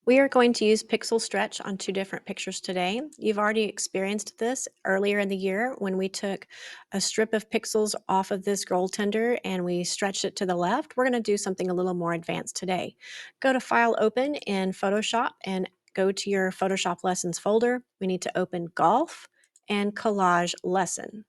We are going to use pixel stretch on two different pictures today. You've already experienced this earlier in the year when we took a strip of pixels off of this goaltender and we stretched it to the left. We're going to do something a little more advanced today. Go to File Open in Photoshop and go to your Photoshop Lessons folder. We need to open Golf and Collage Lesson.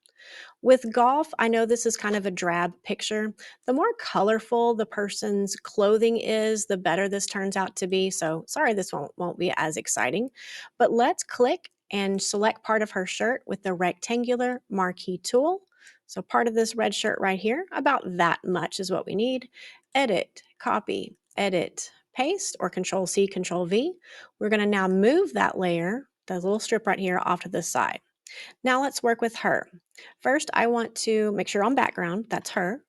With golf, I know this is kind of a drab picture. The more colorful the person's clothing is, the better this turns out to be. So sorry, this won't be as exciting. But let's click and select part of her shirt with the rectangular marquee tool. So part of this red shirt right here, about that much is what we need. Edit, copy, edit, paste, or Control C, Control V. We're going to now move that layer, the little strip right here, off to the side. Now let's work with her. First, I want to make sure on background, that's her.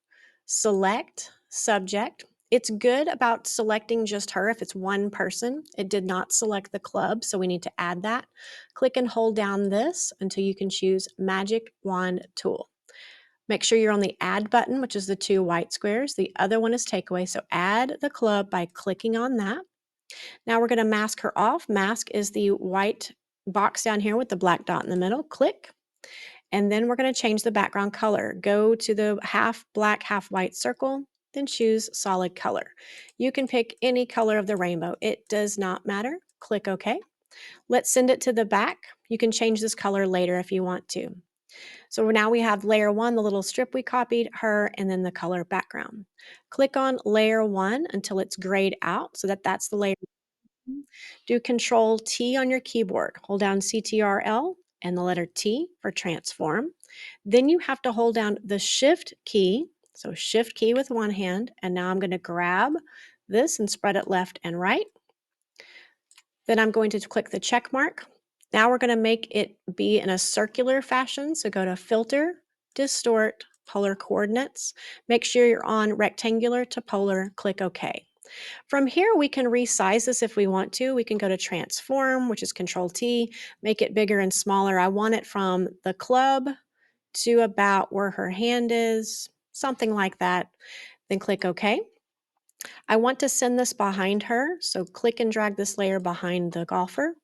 Select subject. It's good about selecting just her if it's one person. It did not select the club, so we need to add that. Click and hold down this until you can choose Magic Wand Tool. Make sure you're on the Add button, which is the two white squares. The other one is Takeaway, so add the club by clicking on that. Now we're going to mask her off. Mask is the white box down here with the black dot in the middle. Click. And then we're going to change the background color. Go to the half black, half white circle, then choose solid color. You can pick any color of the rainbow. It does not matter. Click OK. Let's send it to the back. You can change this color later if you want to. So now we have layer one, the little strip we copied, her, and then the color background. Click on layer one until it's grayed out so that's the layer. Do Control T on your keyboard. Hold down CTRL and the letter T for transform. Then you have to hold down the Shift key. So Shift key with one hand. And now I'm going to grab this and spread it left and right. Then I'm going to click the check mark. Now we're going to make it be in a circular fashion. So go to Filter, Distort, Polar Coordinates. Make sure you're on rectangular to polar. Click OK. From here, we can resize this if we want to. We can go to Transform, which is Control T, make it bigger and smaller. I want it from the club to about where her hand is, something like that. Then click OK. I want to send this behind her, so click and drag this layer behind the golfer.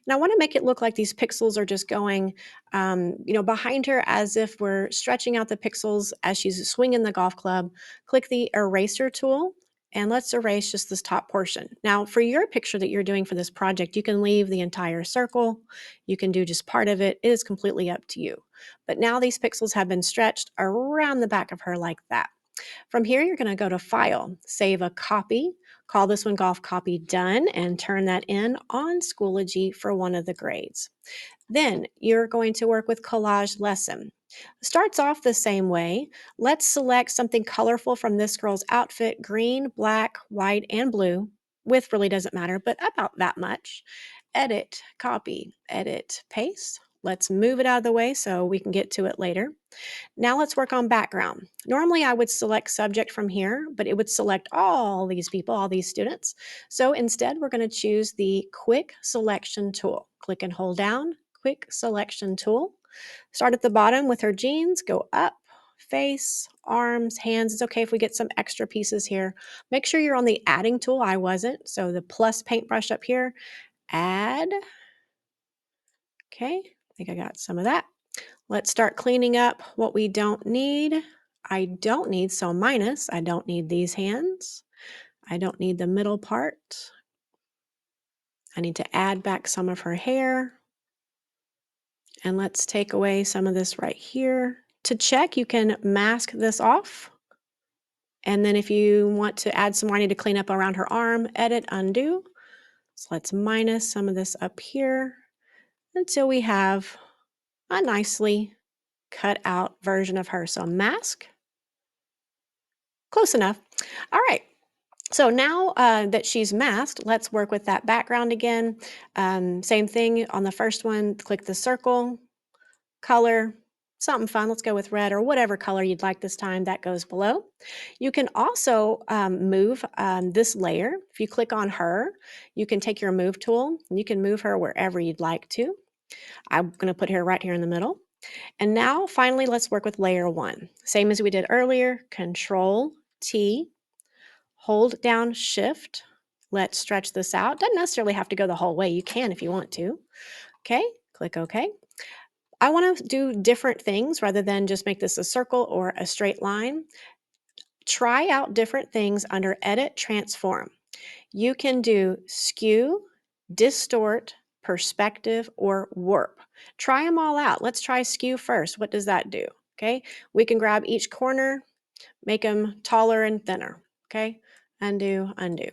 And I want to make it look like these pixels are just going, behind her as if we're stretching out the pixels as she's swinging the golf club. Click the eraser tool and let's erase just this top portion. Now, for your picture that you're doing for this project, you can leave the entire circle. You can do just part of it. It is completely up to you. But now these pixels have been stretched around the back of her like that. From here, you're going to go to File, Save a Copy, call this one Golf Copy Done, and turn that in on Schoology for one of the grades. Then you're going to work with Collage Lesson. Starts off the same way. Let's select something colorful from this girl's outfit, green, black, white, and blue. Width really doesn't matter, but about that much. Edit, copy, edit, paste. Let's move it out of the way so we can get to it later. Now let's work on background. Normally I would select subject from here, but it would select all these people, all these students. So instead we're going to choose the quick selection tool. Click and hold down, quick selection tool. Start at the bottom with her jeans, go up, face, arms, hands. It's okay if we get some extra pieces here. Make sure you're on the adding tool. I wasn't. So the plus paintbrush up here, add. Okay, I think I got some of that. Let's start cleaning up what we don't need. I don't need, so minus, I don't need these hands. I don't need the middle part. I need to add back some of her hair. And let's take away some of this right here. To check, you can mask this off. And then if you want to add some more, I need to clean up around her arm, edit, undo. So let's minus some of this up here until we have a nicely cut out version of her. So mask, close enough. All right. So now that she's masked, let's work with that background again. Same thing on the first one, click the circle, color, something fun. Let's go with red or whatever color you'd like this time. That goes below. You can also move this layer. If you click on her, you can take your move tool and you can move her wherever you'd like to. I'm going to put her right here in the middle. And now finally, let's work with layer one. Same as we did earlier, Control T, hold down Shift, Let's stretch this out. Doesn't necessarily have to go the whole way. You can if you want to. Okay, click OK. I want to do different things rather than just make this a circle or a straight line. Try out different things under Edit, Transform. You can do skew, distort, perspective, or warp. Try them all out. Let's try skew first. What does that do? Okay, we can grab each corner, make them taller and thinner. Okay, undo, undo.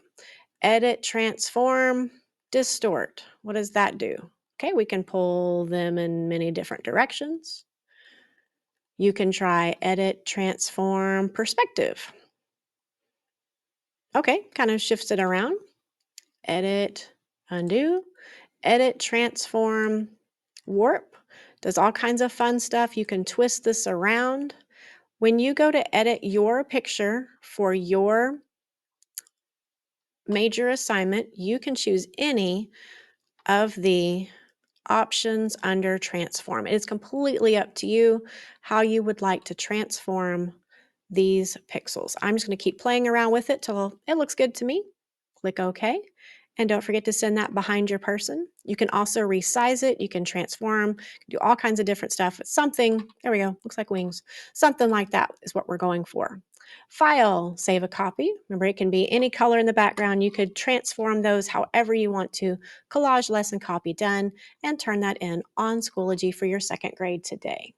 Edit, transform, distort. What does that do? Okay, we can pull them in many different directions. You can try edit, transform, perspective. Okay, kind of shifts it around. Edit, undo, edit, transform, warp. Does all kinds of fun stuff. You can twist this around. When you go to edit your picture for your major assignment, you can choose any of the options under transform. It is completely up to you how you would like to transform these pixels. I'm just going to keep playing around with it till it looks good to me. Click OK. And don't forget to send that behind your person. You can also resize it. You can transform, do all kinds of different stuff. It's something, there we go, looks like wings. Something like that is what we're going for. File, save a copy. Remember, it can be any color in the background. You could transform those however you want to. Collage lesson copy done, and turn that in on Schoology for your second grade today.